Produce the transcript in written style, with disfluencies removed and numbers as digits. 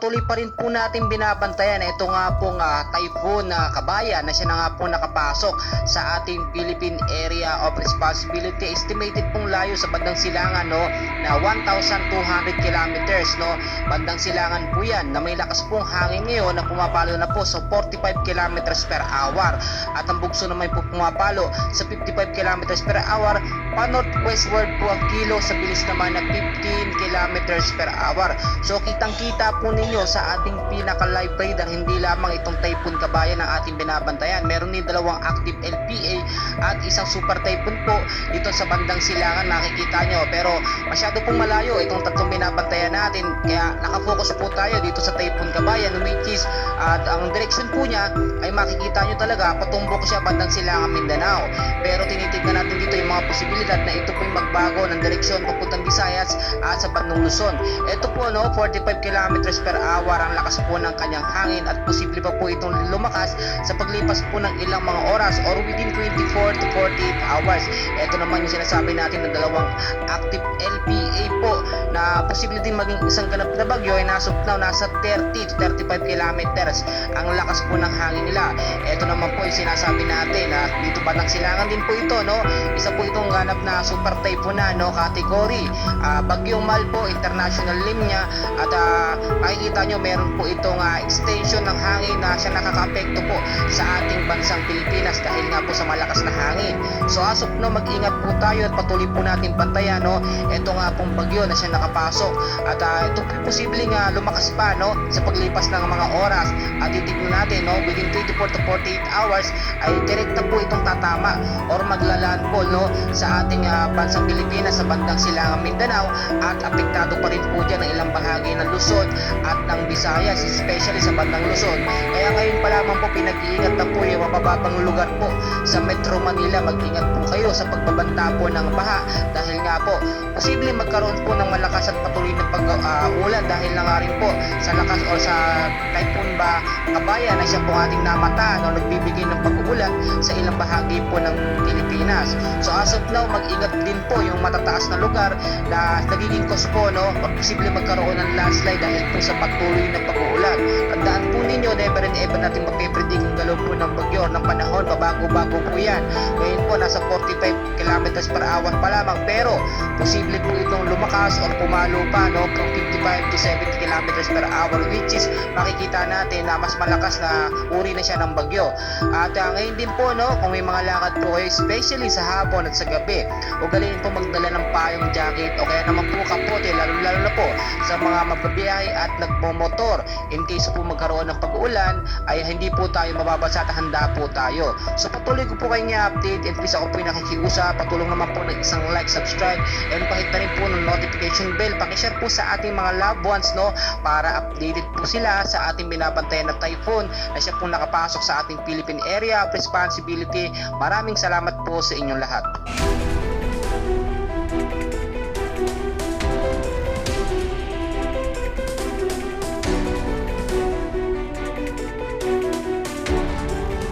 Tuloy pa rin po natin binabantayan ito nga pong typhoon na Kabayan na siya na nga po nakapasok sa ating Philippine Area of Responsibility. Estimated pong layo sa bandang silangan na 1,200 kilometers bandang silangan po yan na may lakas pong hangin ngayon na pumapalo na po sa 45 kilometers per hour at ang bugso naman po pumapalo sa 55 kilometers per hour pa northwestward po ang kilo sa bilis naman na 15 kilometers per hour. So kitang kita po ninyo sa ating pinaka-live radar, hindi lamang itong Typhoon Kabayan ang ating binabantayan. Meron din dalawang active LPA at isang super typhoon po dito sa bandang silangan, makikita nyo. Pero masyado pong malayo itong tatlong binabantayan natin, kaya nakafocus po tayo dito sa Typhoon Kabayan, which is at ang direction po niya ay makikita nyo talaga patumbok siya bandang silangan Mindanao. Pero tinitignan natin dito yung mga posibilidad na ito po yung magbago ng direksyon papuntang Visayas at sa bandang Luzon. Ito po 45 kilometers per hour ang lakas po ng kanyang hangin at posible pa po itong lumakas sa paglipas po ng ilang mga oras or within 24 to 48 hours. Ito naman yung sinasabi natin na dalawang active LPA po na posible din maging isang ganap na bagyo ay nasa 30 to 35 kilometers ang lakas po ng hangin nila. Ito naman po yung sinasabi natin na dito pa silangan din po ito isa po itong ganap na super typhoon na category Bagyong Malpo, international name niya at makikita nyo meron po itong extension ng hangin na siya nakaka-apekto po sa ating bansang Pilipinas dahil nga po sa malakas na hangin. So as of mag-ingat po tayo at patuloy po natin bantayan ito nga pong bagyo na siya nakapasok at ito po posibleng lumakas pa sa paglipas ng mga oras at titignan natin within 24 to 48 hours ay direkta po itong tatama or maglalandfall sa ating bansang Pilipinas sa bandang silangang Mindanao at apektado pa rin po dyan ang ilang bahagi ng Luzon at ng Visayas, especially sa bandang Luzon. Kaya ngayon pa lamang po pinag-iingat na po yung mabababang lugar po sa Metro Manila. Mag-ingat po kayo sa pagbabanta po ng baha dahil nga po posibleng magkaroon po ng malakas at patuloy na pag-ulan dahil na nga rin po sa lakas o sa Typhoon Kabayan na siya po ating namata nagbibigay ng pag-uulan sa ilang bahagi po ng Pilipinas. So as of now, mag-ingat din po yung matataas na lugar na nagiging cause po or posible magkaroon ng landslide dahil po sa patuloy na pag-uulan. Tandaan po ninyo, never and ever natin mapipredict ang galaw po ng bagyo ng panahon, babago-bago po yan. Ngayon po nasa 45 kilometers per hour pa lamang, pero posible po itong lumakas or pumalo pa from 55 to 70 kilometers per hour, which is makikita natin na mas malakas na uri na siya ng bagyo. At ngayon din po kung may mga lakad po kayo, especially sa hapon at sa gabi, ugaliin po magdala ng payong jacket o kaya naman po kapote, lalo na po sa mga magbabiyahe at nagmomotor. In case po magkaroon ng pag-uulan ay hindi po tayo mababasa at handa po tayo. So patuloy ko po kayo update and please ako po yung nakikiusap, patulong naman po ng isang like, subscribe and pakita na rin po ng notification bell, pakishare po sa ating mga loved ones para updated po sila sa ating binabantayan na typhoon na siya po nakapasok sa ating Philippine Area of Responsibility. Maraming salamat po sa inyong lahat.